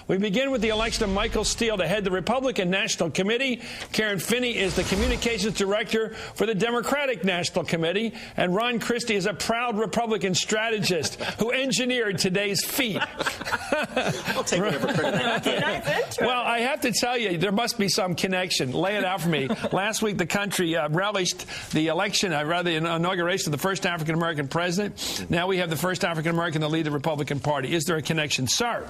We begin with the election of Michael Steele to head the Republican National Committee. Karen Finney is the Communications Director for the Democratic National Committee. And Ron Christie is a proud Republican strategist who engineered today's feat. I'll take whatever credit. Well, I have to tell you, there must be some connection. Lay it out for me. Last week, the country relished the election, the inauguration of the first African-American president. Now we have the first African-American to lead the Republican Party. Is there a connection, sir?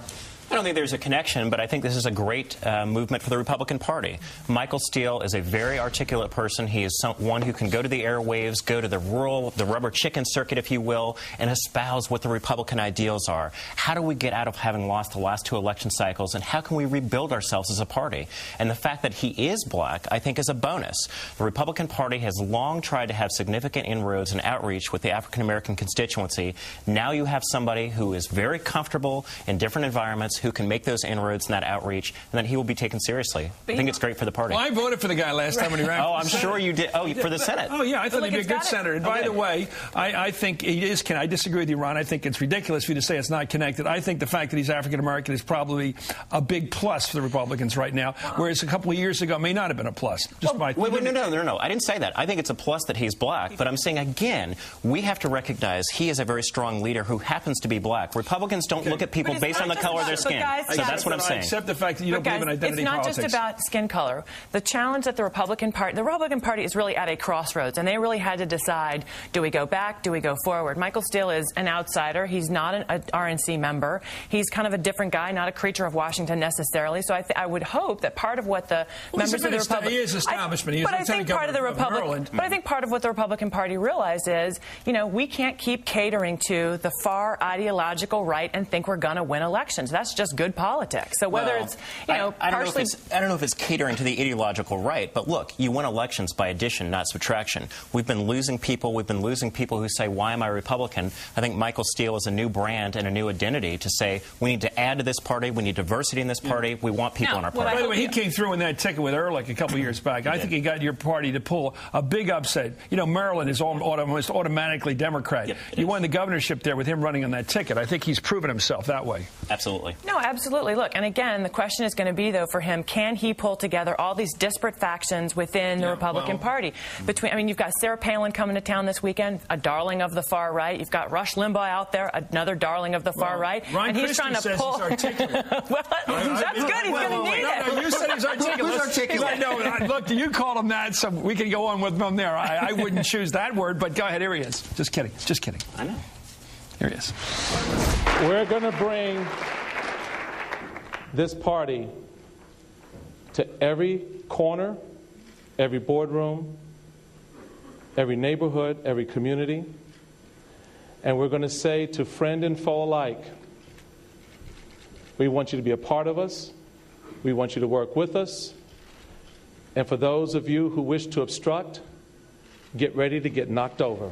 I don't think there's a connection, but I think this is a great movement for the Republican Party. Michael Steele is a very articulate person. He is one who can go to the airwaves, go to the rubber chicken circuit, if you will, and espouse what the Republican ideals are. How do we get out of having lost the last 2 election cycles, and how can we rebuild ourselves as a party? And the fact that he is black, I think, is a bonus. The Republican Party has long tried to have significant inroads and outreach with the African-American constituency. Now you have somebody who is very comfortable in different environments, who can make those inroads and that outreach, and then he will be taken seriously. I think it's great for the party. Well, I voted for the guy last time when he ran. Oh, I'm sure you did. Oh, for the Senate. Oh, yeah, I thought he'd be a good senator. And by the way, I think he is. I disagree with you, Ron. I think it's ridiculous for you to say it's not connected. I think the fact that he's African-American is probably a big plus for the Republicans right now, whereas a couple of years ago it may not have been a plus. No. I didn't say that. I think it's a plus that he's black, but I'm saying, again, we have to recognize he is a very strong leader who happens to be black. Republicans don't look at people based on the color of their skin. So that's what I'm saying. Except the fact that you don't believe in identity politics. It's not just about skin color. The challenge that the Republican Party is really at a crossroads, and they really had to decide, do we go back, do we go forward? Michael Steele is an outsider. He's not an RNC member. He's kind of a different guy, not a creature of Washington necessarily. So I would hope that part of what the members of the Republican... He is establishment. But I think part of the Republican... But I think part of what the Republican Party realized is, we can't keep catering to the far ideological right and think we're going to win elections. That's just good politics. So whether it's, I don't know if it's catering to the ideological right, but look, you win elections by addition, not subtraction. We've been losing people. We've been losing people who say, why am I Republican? I think Michael Steele is a new brand and a new identity to say, we need to add to this party. We need diversity in this party. We want people in our party. By the way, he came through in that ticket with Ehrlich a couple of years back. I think he got your party to pull a big upset. Maryland is almost automatically Democrat. Yep, you won the governorship there with him running on that ticket. I think he's proven himself that way. Absolutely. No, absolutely. Look, and again, the question is going to be, though, for him, can he pull together all these disparate factions within the Republican Party? You've got Sarah Palin coming to town this weekend, a darling of the far right. You've got Rush Limbaugh out there, another darling of the far right. Ron Christie trying to pull. He's articulate. That's good. He's going to need it. No, you said he's articulate. Who's articulate? No, look, you called him that, so we can go on with him there. I wouldn't choose that word, but go ahead. Here he is. Just kidding. Just kidding. I know. Here he is. We're going to bring this party to every corner, every boardroom, every neighborhood, every community. And we're going to say to friend and foe alike, we want you to be a part of us. We want you to work with us. And for those of you who wish to obstruct, get ready to get knocked over.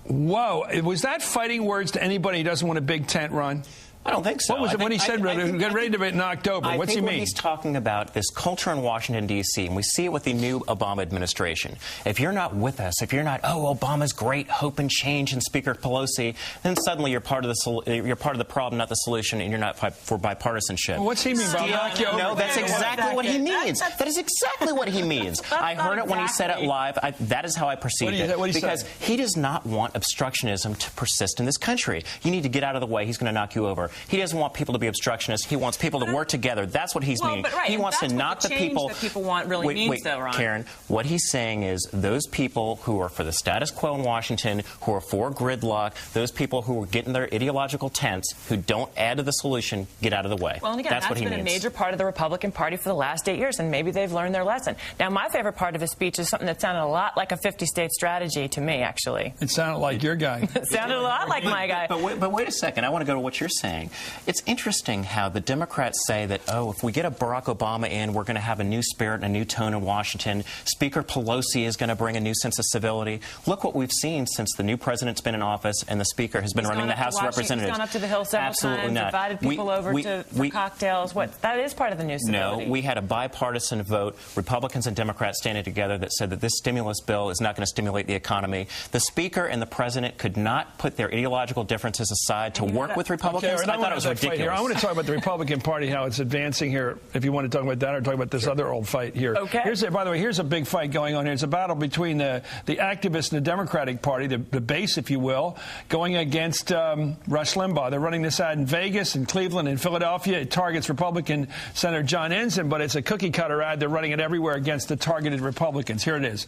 Whoa. Was that fighting words to anybody who doesn't want a big tent, Ron? I don't think so. What was it when he said get ready to get knocked over? What's he mean? I think what he's talking about this culture in Washington, D.C., and we see it with the new Obama administration. If you're not with us, if you're not, Obama's great, hope and change, and Speaker Pelosi, then suddenly you're part of the problem, not the solution, and you're not for bipartisanship. Well, what's he mean by knock you over? No, that's exactly what he means. That is exactly what he means. I heard it when he said it live. That is how I perceived it. Because he does not want obstructionism to persist in this country. You need to get out of the way. He's going to knock you over. He doesn't want people to be obstructionists. He wants people to work together. That's what he's meaning. He wants to knock the people. That people want really means, though, Ron. Karen, what he's saying is those people who are for the status quo in Washington, who are for gridlock, those people who are getting their ideological tents, who don't add to the solution, get out of the way. Well, and again, that's what he been means. A major part of the Republican Party for the last 8 years, and maybe they've learned their lesson. Now, my favorite part of his speech is something that sounded a lot like a 50-state strategy to me, actually. It sounded like your guy. It sounded a lot like my guy. But wait a second. I want to go to what you're saying. It's interesting how the Democrats say that, if we get a Barack Obama in, we're going to have a new spirit and a new tone in Washington. Speaker Pelosi is going to bring a new sense of civility. Look what we've seen since the new president's been in office and the Speaker has been running the House of Representatives. He's gone up to the Hill several Absolutely times, not. invited people over for cocktails. That is part of the new civility. No, we had a bipartisan vote, Republicans and Democrats standing together, that said that this stimulus bill is not going to stimulate the economy. The Speaker and the President could not put their ideological differences aside to work with Republicans. Okay, I thought it was ridiculous. Here. I want to talk about the Republican Party, how it's advancing here, if you want to talk about that or talk about this other old fight here. Okay. By the way, here's a big fight going on here. It's a battle between the activists in the Democratic Party, the base, if you will, going against Rush Limbaugh. They're running this ad in Vegas, in Cleveland, in Philadelphia. It targets Republican Senator John Ensign, but it's a cookie-cutter ad. They're running it everywhere against the targeted Republicans. Here it is.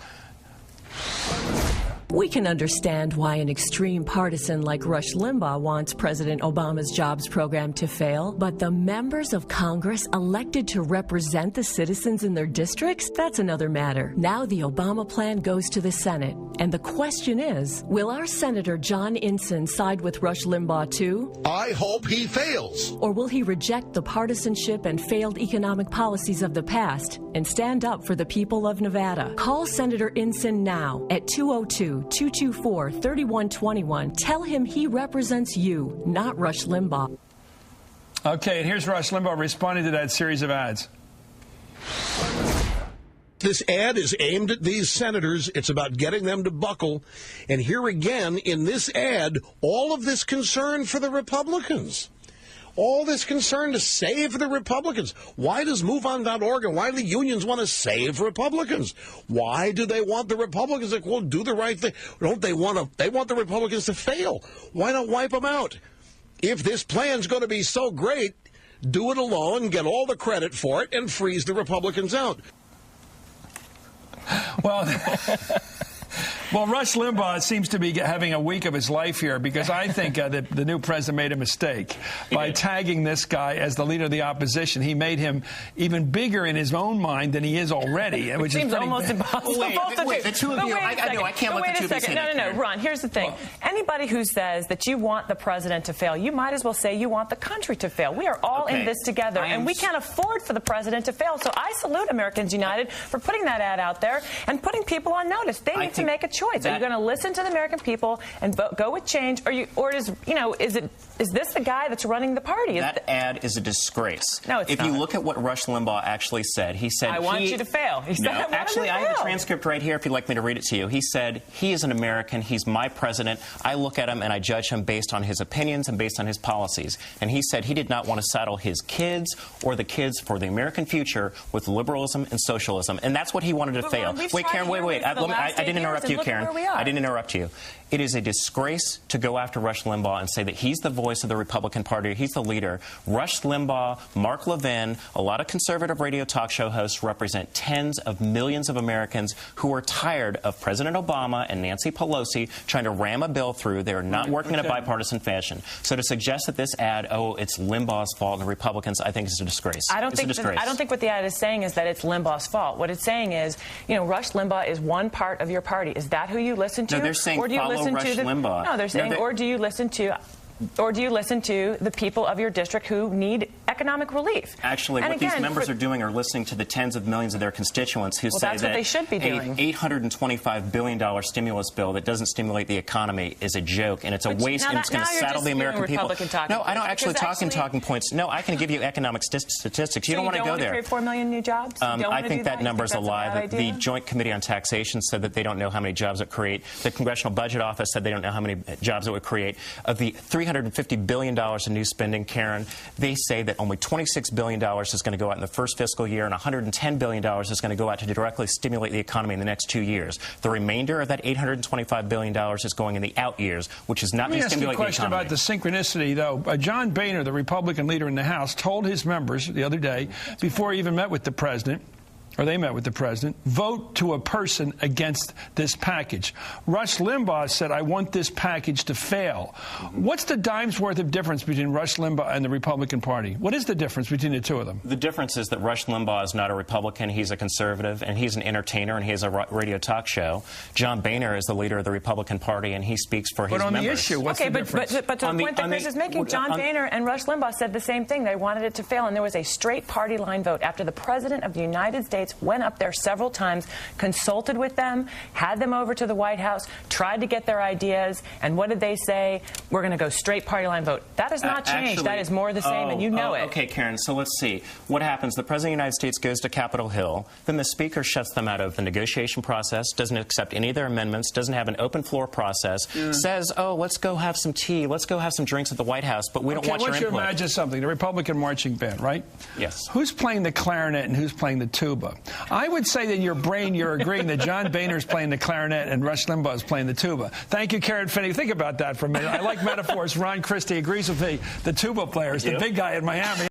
We can understand why an extreme partisan like Rush Limbaugh wants President Obama's jobs program to fail, but the members of Congress elected to represent the citizens in their districts, that's another matter. Now the Obama plan goes to the Senate, and the question is, will our Senator John Ensign side with Rush Limbaugh too? I hope he fails. Or will he reject the partisanship and failed economic policies of the past and stand up for the people of Nevada? Call Senator Ensign now at 202-224-3121. Tell him he represents you, not Rush Limbaugh. Okay, and here's Rush Limbaugh responding to that series of ads. This ad is aimed at these senators. It's about getting them to buckle. And here again, in this ad, all of this concern for the Republicans. All this concern to save the Republicans. Why does MoveOn.org and why do the unions want to save Republicans? Why do they want the Republicans to, well, do the right thing? Don't they want the Republicans to fail? Why not wipe them out? If this plan's going to be so great, do it alone, get all the credit for it, and freeze the Republicans out. Well, Rush Limbaugh seems to be having a week of his life here because I think that the new president made a mistake by tagging this guy as the leader of the opposition. He made him even bigger in his own mind than he is already, which seems almost impossible. Wait, the two of you, I can't let the two of you. No, Ron, here's the thing. Anybody who says that you want the president to fail, you might as well say you want the country to fail. We are all in this together, and we can't afford for the president to fail. So I salute Americans United for putting that ad out there and putting people on notice. They need to make a choice. Are you going to listen to the American people and go with change, or is this the guy that's running the party? That ad is a disgrace. No, it's not. If you look at what Rush Limbaugh actually said, he said, I want you to fail. He said, actually, I have the transcript right here if you'd like me to read it to you. He said, he is an American. He's my president. I look at him and I judge him based on his opinions and based on his policies. And he said he did not want to saddle his kids or the kids for the American future with liberalism and socialism. And that's what he wanted to fail. Wait, Karen, wait. I didn't interrupt you, Karen. I didn't interrupt you. It is a disgrace to go after Rush Limbaugh and say that he's the voice of the Republican Party, he's the leader. Rush Limbaugh, Mark Levin, a lot of conservative radio talk show hosts represent tens of millions of Americans who are tired of President Obama and Nancy Pelosi trying to ram a bill through. They're not working in a bipartisan fashion. So to suggest that this ad, it's Limbaugh's fault and the Republicans, I think is a disgrace. I don't think what the ad is saying is that it's Limbaugh's fault. What it's saying is, Rush Limbaugh is one part of your party. Is that who you listen to? No, they're saying follow Rush Limbaugh. No, they're saying, or do you listen to the people of your district who need economic relief? Actually, what these members are doing are listening to the tens of millions of their constituents who say that they should be doing. An $825 billion stimulus bill that doesn't stimulate the economy is a joke, and it's a waste, and it's going to saddle the American people. No, I don't actually talk in talking points. No, I can give you economic statistics. You don't want to go there. Create 4 million new jobs? I think that number is a lie. The Joint Committee on Taxation said that they don't know how many jobs it create. The Congressional Budget Office said they don't know how many jobs it would create. Of the $350 billion in new spending, Karen, they say that only $26 billion is going to go out in the first fiscal year and $110 billion is going to go out to directly stimulate the economy in the next 2 years. The remainder of that $825 billion is going in the out years, which is not going to stimulate the economy. Let me ask you a question about the synchronicity, though. John Boehner, the Republican leader in the House, told his members the other day, before he even met with the president, or they met with the president, vote to a person against this package. Rush Limbaugh said, I want this package to fail. What's the dime's worth of difference between Rush Limbaugh and the Republican Party? What is the difference between the two of them? The difference is that Rush Limbaugh is not a Republican. He's a conservative, and he's an entertainer, and he has a radio talk show. John Boehner is the leader of the Republican Party, and he speaks for his members. But on the issue, what's the difference? But to the point that Chris is making, John Boehner and Rush Limbaugh said the same thing. They wanted it to fail, and there was a straight party line vote. After the President of the United States States, went up there several times, consulted with them, had them over to the White House, tried to get their ideas, and what did they say? We're going to go straight party line vote. That has not changed. Actually, that is more the same, and you know it. Okay, Karen, so let's see. What happens? The President of the United States goes to Capitol Hill, then the Speaker shuts them out of the negotiation process, doesn't accept any of their amendments, doesn't have an open floor process, says, oh, let's go have some tea, let's go have some drinks at the White House, but we don't want your input. I want you to imagine something. The Republican marching band, right? Yes. Who's playing the clarinet and who's playing the tuba? I would say that in your brain you're agreeing that John Boehner's playing the clarinet and Rush Limbaugh is playing the tuba. Thank you, Karen Finney. Think about that for a minute. I like metaphors. Ron Christie agrees with me. The tuba player is the big guy in Miami.